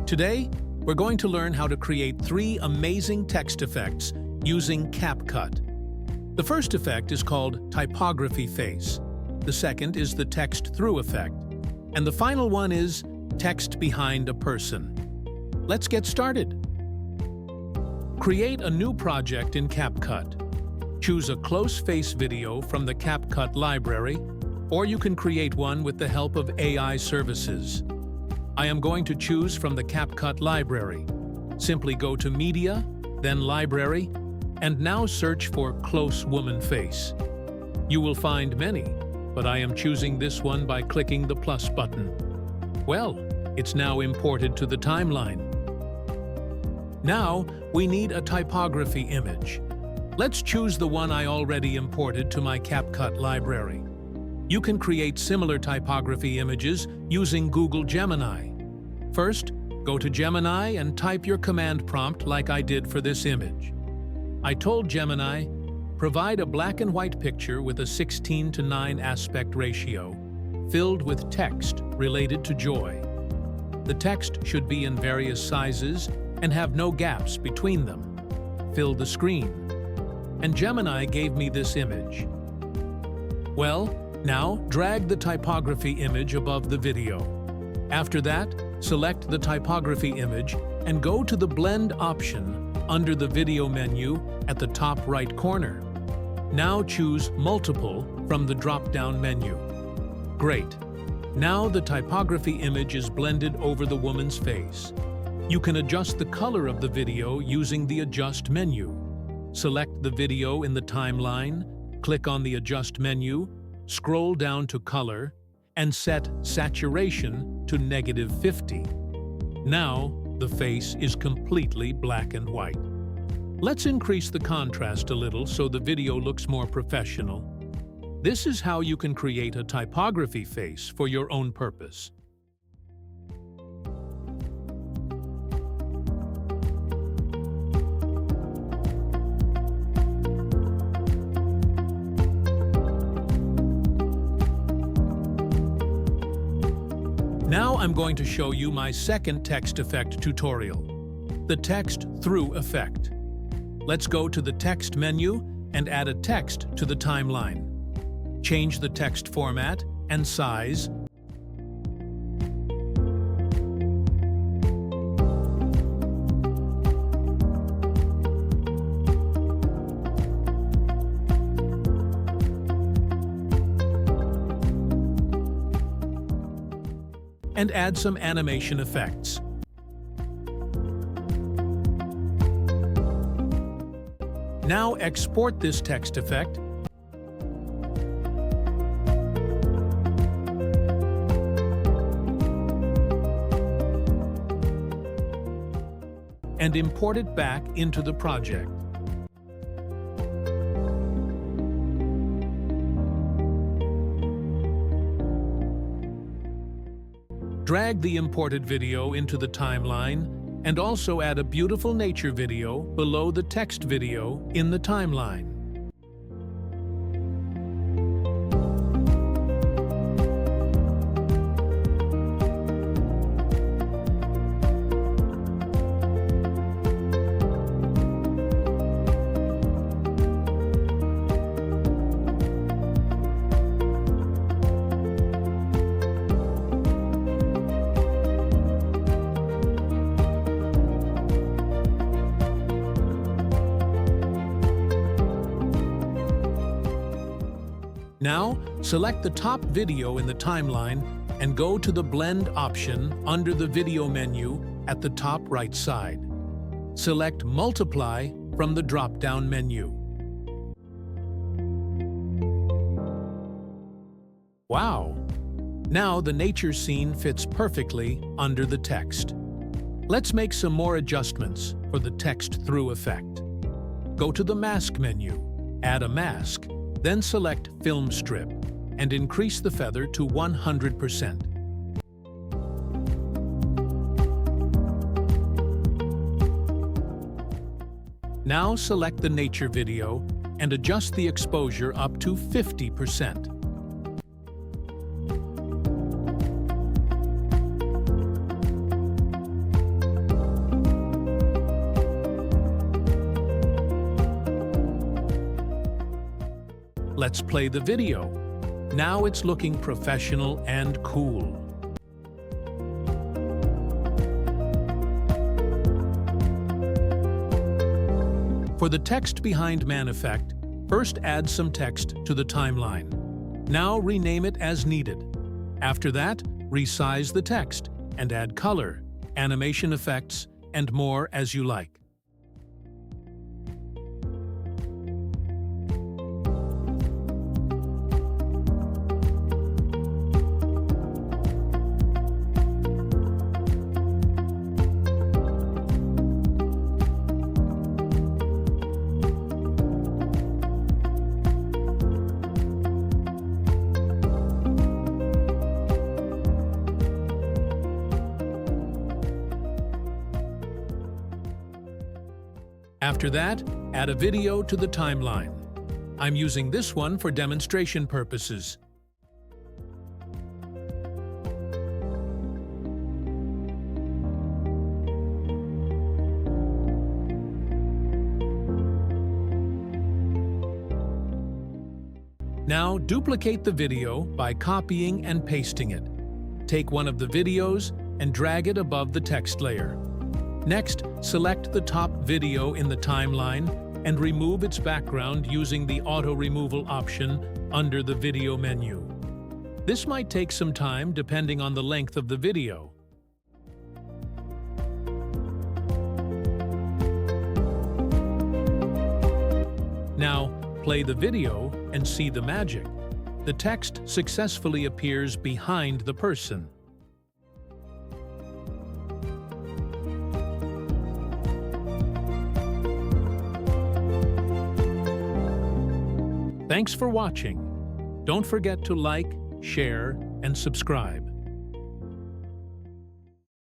Today, we're going to learn how to create 3 amazing text effects using CapCut. The first effect is called Typography Face. The second is the Text Through effect. And the final one is Text Behind a Person. Let's get started. Create a new project in CapCut. Choose a close face video from the CapCut library, or you can create one with the help of AI services. I am going to choose from the CapCut library. Simply go to Media, then Library, and now search for Close Woman Face. You will find many, but I am choosing this one by clicking the plus button. Well, it's now imported to the timeline. Now, we need a typography image. Let's choose the one I already imported to my CapCut library. You can create similar typography images using Google Gemini. First, go to Gemini and type your command prompt like I did for this image. I told Gemini, provide a black and white picture with a 16:9 aspect ratio, filled with text related to joy. The text should be in various sizes and have no gaps between them. Fill the screen. And Gemini gave me this image. Well, now drag the typography image above the video. After that, select the typography image and go to the Blend option under the video menu at the top right corner. Now choose Multiple from the drop-down menu. Great! Now the typography image is blended over the woman's face. You can adjust the color of the video using the Adjust menu. Select the video in the timeline, click on the Adjust menu, scroll down to Color, and set Saturation to -50. Now, the face is completely black and white. Let's increase the contrast a little so the video looks more professional. This is how you can create a typography face for your own purpose. Now I'm going to show you my second text effect tutorial, the Text Through effect. Let's go to the Text menu and add a text to the timeline. Change the text format and size, and add some animation effects. Now export this text effect and import it back into the project. Drag the imported video into the timeline and also add a beautiful nature video below the text video in the timeline. Now, select the top video in the timeline and go to the Blend option under the video menu at the top right side. Select Multiply from the drop-down menu. Wow! Now the nature scene fits perfectly under the text. Let's make some more adjustments for the Text Through effect. Go to the Mask menu, add a mask, then select Film Strip and increase the feather to 100%. Now select the nature video and adjust the exposure up to 50%. Let's play the video. Now it's looking professional and cool. For the text behind man effect, first add some text to the timeline. Now rename it as needed. After that, resize the text and add color, animation effects, and more as you like. After that, add a video to the timeline. I'm using this one for demonstration purposes. Now duplicate the video by copying and pasting it. Take one of the videos and drag it above the text layer. Next, select the top video in the timeline and remove its background using the Auto Removal option under the video menu. This might take some time depending on the length of the video. Now, play the video and see the magic. The text successfully appears behind the person. Thanks for watching. Don't forget to like, share, and subscribe.